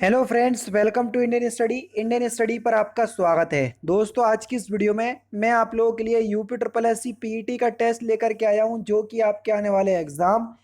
Hello friends, welcome to Indian study पर आपका स्वागत है। दोस्तों, आज की इस वीडियो में मैं आप लोगों के लिए UP triple S C PET का टेस्ट लेकर के आया हूं, जो कि आपके आने वाले exam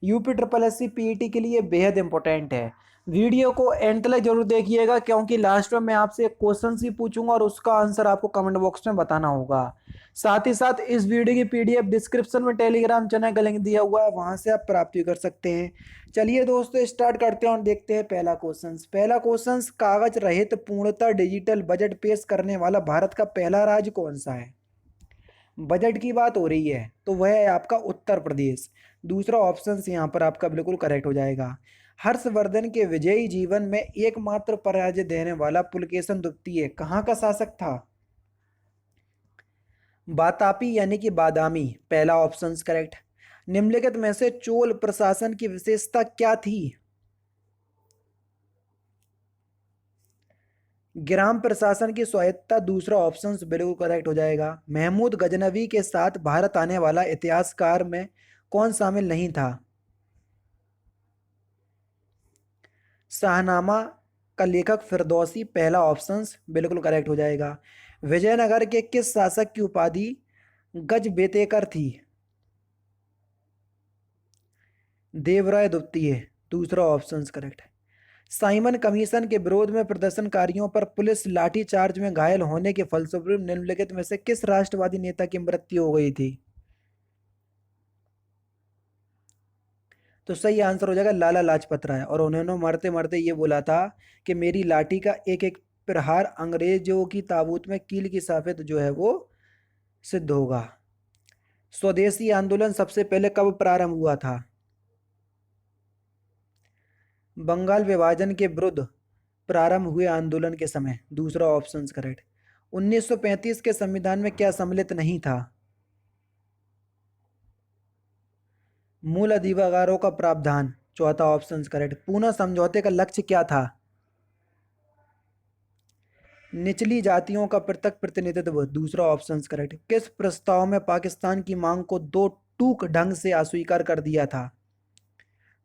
UP triple S C PET के लिए बेहद इंपॉर्टेंट है। वीडियो को एंड तक जरूर देखिएगा, क्योंकि लास्ट में मैं आपसे एक क्वेश्चन ही पूछूंगा और उसका आंसर आपको कमेंट बॉक्स में बताना होगा। साथ ही साथ इस वीडियो की पीडीएफ डिस्क्रिप्शन में टेलीग्राम चैनल का लिंक दिया हुआ है, वहां से आप प्राप्त भी कर सकते हैं। चलिए दोस्तों, स्टार्ट करते हैं और देखते हैं पहला क्वेश्चन। कागज रहित पूर्णतः डिजिटल बजट पेश करने वाला भारत का पहला राज्य कौन सा है? बजट की बात हो रही है तो वह है आपका उत्तर प्रदेश। दूसरा ऑप्शन यहाँ पर आपका बिल्कुल करेक्ट हो जाएगा। हर्षवर्धन के विजयी जीवन में एकमात्र पराजय देने वाला पुलकेशन द्वितीय कहाँ का शासक था? बातापी यानी कि बादामी, पहला ऑप्शन करेक्ट। निम्नलिखित में से चोल प्रशासन की विशेषता क्या थी? ग्राम प्रशासन की स्वायत्तता, दूसरा ऑप्शन बिल्कुल करेक्ट हो जाएगा। महमूद गजनवी के साथ भारत आने वाला इतिहासकार में कौन शामिल नहीं था? शाहनामा का लेखक फिरदौसी, पहला ऑप्शन बिल्कुल करेक्ट हो जाएगा। विजयनगर के किस शासक की उपाधि गजबेतेकर थी? देवराय द्वितीय, दूसरा ऑप्शन करेक्ट है। साइमन कमीशन के विरोध में प्रदर्शनकारियों पर पुलिस लाठीचार्ज में घायल होने के फलस्वरूप निम्नलिखित में से किस राष्ट्रवादी नेता की मृत्यु हो गई थी? तो सही आंसर हो जाएगा लाला लाजपत राय। और उन्होंने मरते मरते ये बोला था कि मेरी लाठी का एक एक प्रहार अंग्रेजों की ताबूत में कील की साबित जो है वो सिद्ध होगा। स्वदेशी आंदोलन सबसे पहले कब प्रारंभ हुआ था? बंगाल विभाजन के विरुद्ध प्रारंभ हुए आंदोलन के समय, दूसरा ऑप्शन करेक्ट। 1935 के संविधान में क्या सम्मिलित नहीं था? मूल अधिकारों का प्रावधान, चौथा ऑप्शन करेक्ट। पूना समझौते का लक्ष्य क्या था? निचली जातियों का पृथक प्रतिनिधित्व, दूसरा ऑप्शन करेक्ट। किस प्रस्ताव में पाकिस्तान की मांग को दो टूक ढंग से अस्वीकार कर दिया था?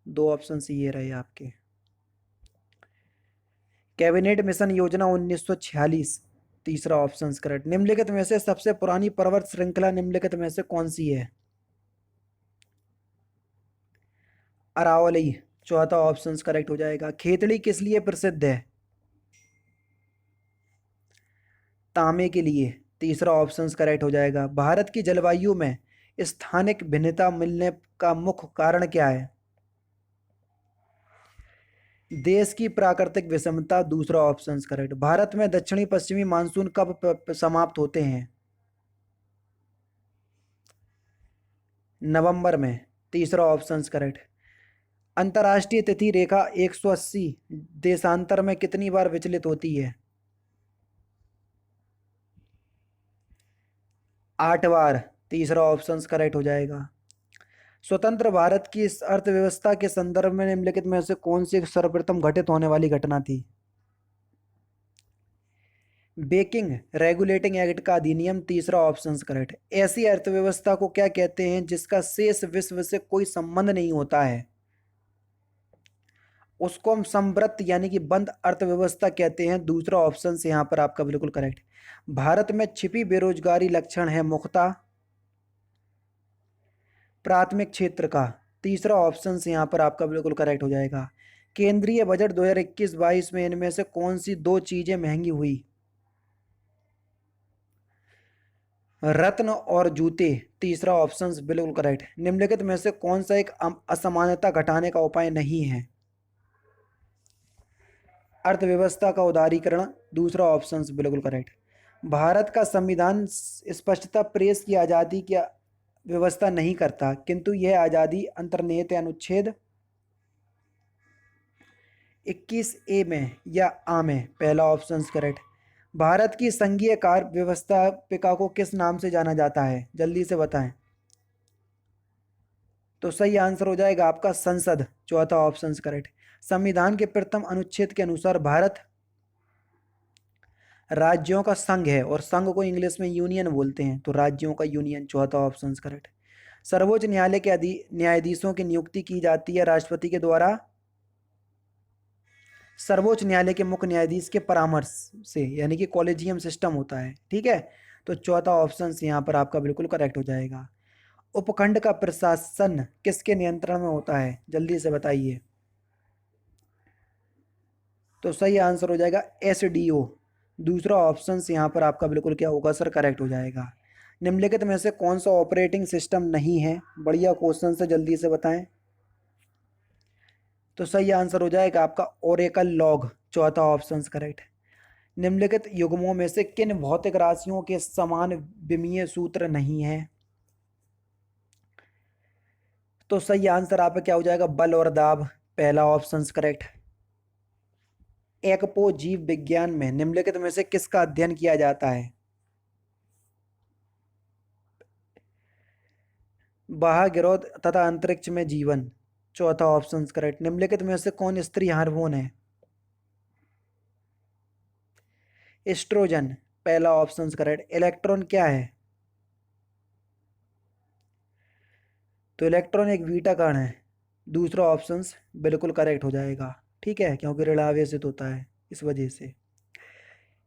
दो ऑप्शन ये रहे आपके। कैबिनेट मिशन योजना 1946, तीसरा ऑप्शन करेक्ट। निम्नलिखित में से सबसे पुरानी पर्वत श्रृंखला निम्नलिखित में से कौन सी है? अरावली, चौथा ऑप्शन करेक्ट हो जाएगा। खेतड़ी किस लिए प्रसिद्ध है? तांबे के लिए, तीसरा ऑप्शन करेक्ट हो जाएगा। भारत की जलवायु में स्थानिक भिन्नता मिलने का मुख्य कारण क्या है? देश की प्राकृतिक विषमता, दूसरा ऑप्शन करेक्ट। भारत में दक्षिणी पश्चिमी मानसून कब समाप्त होते हैं? नवंबर में, तीसरा ऑप्शन करेक्ट। अंतर्राष्ट्रीय तिथि रेखा 180 देशांतर में कितनी बार विचलित होती है? 8 बार, तीसरा ऑप्शन करेक्ट हो जाएगा। स्वतंत्र भारत की इस अर्थव्यवस्था के संदर्भ में निम्नलिखित में से कौन सी सर्वप्रथम घटित होने वाली घटना थी? बेकिंग रेगुलेटिंग एक्ट का अधिनियम, तीसरा ऑप्शन करेक्ट। ऐसी अर्थव्यवस्था को क्या कहते हैं जिसका शेष विश्व से कोई संबंध नहीं होता है? उसको हम संवृत्त यानी कि बंद अर्थव्यवस्था कहते हैं, दूसरा ऑप्शन से यहाँ पर आपका बिल्कुल करेक्ट। भारत में छिपी बेरोजगारी लक्षण है मुख्यतः प्राथमिक क्षेत्र का, तीसरा ऑप्शन से यहाँ पर आपका बिल्कुल करेक्ट हो जाएगा। केंद्रीय बजट 2021-22 में इनमें से कौन सी दो चीजें महंगी हुई? रत्न और जूते, तीसरा ऑप्शन बिल्कुल करेक्ट। निम्नलिखित में से कौन सा एक असमानता घटाने का उपाय नहीं है? अर्थव्यवस्था का उदारीकरण, दूसरा ऑप्शन बिल्कुल करेक्ट। भारत का संविधान स्पष्टता प्रेस की आज़ादी की व्यवस्था नहीं करता, किंतु यह आज़ादी अंतर्निहित अनुच्छेद 21A में या आ में, पहला ऑप्शन करेक्ट। भारत की संघीय कार्य व्यवस्थापिका को किस नाम से जाना जाता है? जल्दी से बताएं। तो सही आंसर हो जाएगा आपका संसद, चौथा ऑप्शन करेक्ट। संविधान के प्रथम अनुच्छेद के अनुसार भारत राज्यों का संघ है और संघ को इंग्लिश में यूनियन बोलते हैं, तो राज्यों का यूनियन, चौथा ऑप्शन करेक्ट। सर्वोच्च न्यायालय के न्यायाधीशों की नियुक्ति की जाती है राष्ट्रपति के द्वारा? सर्वोच्च न्यायालय के मुख्य न्यायाधीश के परामर्श से, यानी कि कॉलेजियम सिस्टम होता है। ठीक है, तो चौथा ऑप्शन यहाँ पर आपका बिल्कुल करेक्ट हो जाएगा। उपखंड का प्रशासन किसके नियंत्रण में होता है, जल्दी से बताइए। तो सही आंसर हो जाएगा एसडीओ। दूसरा ऑप्शन यहाँ पर आपका बिल्कुल क्या होगा सर, करेक्ट हो जाएगा। निम्नलिखित में से कौन सा ऑपरेटिंग सिस्टम नहीं है, बढ़िया क्वेश्चन से जल्दी से बताएं। तो सही आंसर हो जाएगा आपका ओरेकल लॉग, चौथा ऑप्शन करेक्ट है। निम्नलिखित युग्मों में से किन भौतिक राशियों के समान विमीय सूत्र नहीं है। तो सही आंसर आपका क्या हो जाएगा, बल और दाब, पहला ऑप्शन करेक्ट। एक्पो जीव विज्ञान में निम्नलिखित में से किसका अध्ययन किया जाता है। बाह्य तथा अंतरिक्ष में जीवन, चौथा ऑप्शन करेक्ट। निम्नलिखित में से कौन स्त्री हार्मोन है। एस्ट्रोजन, पहला ऑप्शन करेक्ट। इलेक्ट्रॉन क्या है। तो इलेक्ट्रॉन एक बीटा कण है, दूसरा ऑप्शन बिल्कुल करेक्ट हो जाएगा। ठीक है, क्योंकि ऋणावेशित होता है इस वजह से।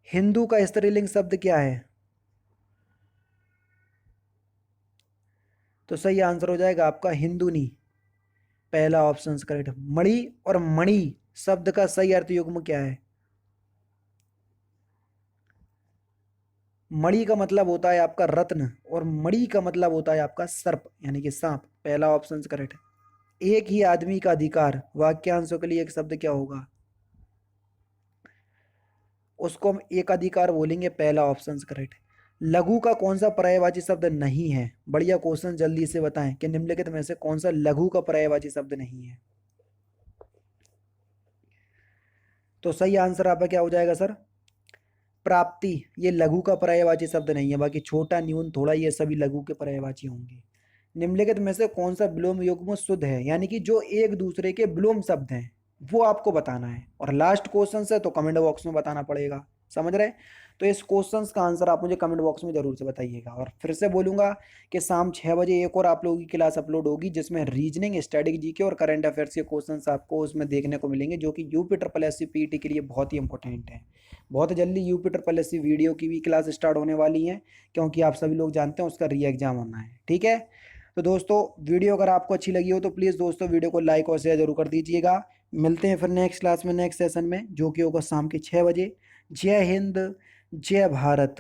हिंदू का स्त्रीलिंग शब्द क्या है। तो सही आंसर हो जाएगा आपका हिंदुनी, पहला ऑप्शन करेक्ट। मणि और मणि शब्द का सही अर्थ युग्म क्या है। मणि का मतलब होता है आपका रत्न, और मणि का मतलब होता है आपका सर्प, यानी कि सांप, पहला ऑप्शन करेक्ट। एक ही आदमी का अधिकार, वाक्यांशों के लिए एक शब्द क्या होगा, उसको हम एक अधिकार बोलेंगे, पहला ऑप्शन करेक्ट। लघु का कौन सा पर्यायवाची शब्द नहीं है, बढ़िया क्वेश्चन, जल्दी से बताएं कि निम्नलिखित में से कौन सा लघु का पर्यायवाची शब्द नहीं है। तो सही आंसर आपका क्या हो जाएगा सर, प्राप्ति। ये लघु का पर्यायवाची शब्द नहीं है, बाकी छोटा, न्यून, थोड़ा, ये सभी लघु के पर्यायवाची होंगे। निम्नलिखित में से कौन सा विलोम युग्म शुद्ध है, यानी कि जो एक दूसरे के विलोम शब्द हैं वो आपको बताना है, और लास्ट क्वेश्चन है तो कमेंट बॉक्स में बताना पड़ेगा, समझ रहे। तो इस क्वेश्चन का आंसर आप मुझे कमेंट बॉक्स में जरूर से बताइएगा। और फिर से बोलूंगा कि शाम 6 बजे एक और आप लोगों की क्लास अपलोड होगी, जिसमें रीजनिंग, स्टैटिक जीके और करंट अफेयर्स के क्वेश्चंस आपको उसमें देखने को मिलेंगे, जो कि UP triple S C PT के लिए बहुत ही इंपॉर्टेंट है। बहुत जल्दी UP triple S C video की भी क्लास स्टार्ट होने वाली है, क्योंकि आप सभी लोग जानते हैं उसका री एग्जाम होना है। ठीक है, तो दोस्तों वीडियो अगर आपको अच्छी लगी हो तो प्लीज़ दोस्तों वीडियो को लाइक और शेयर जरूर कर दीजिएगा। मिलते हैं फिर नेक्स्ट क्लास में, नेक्स्ट सेशन में, जो कि होगा शाम के 6 बजे। जय हिंद, जय भारत।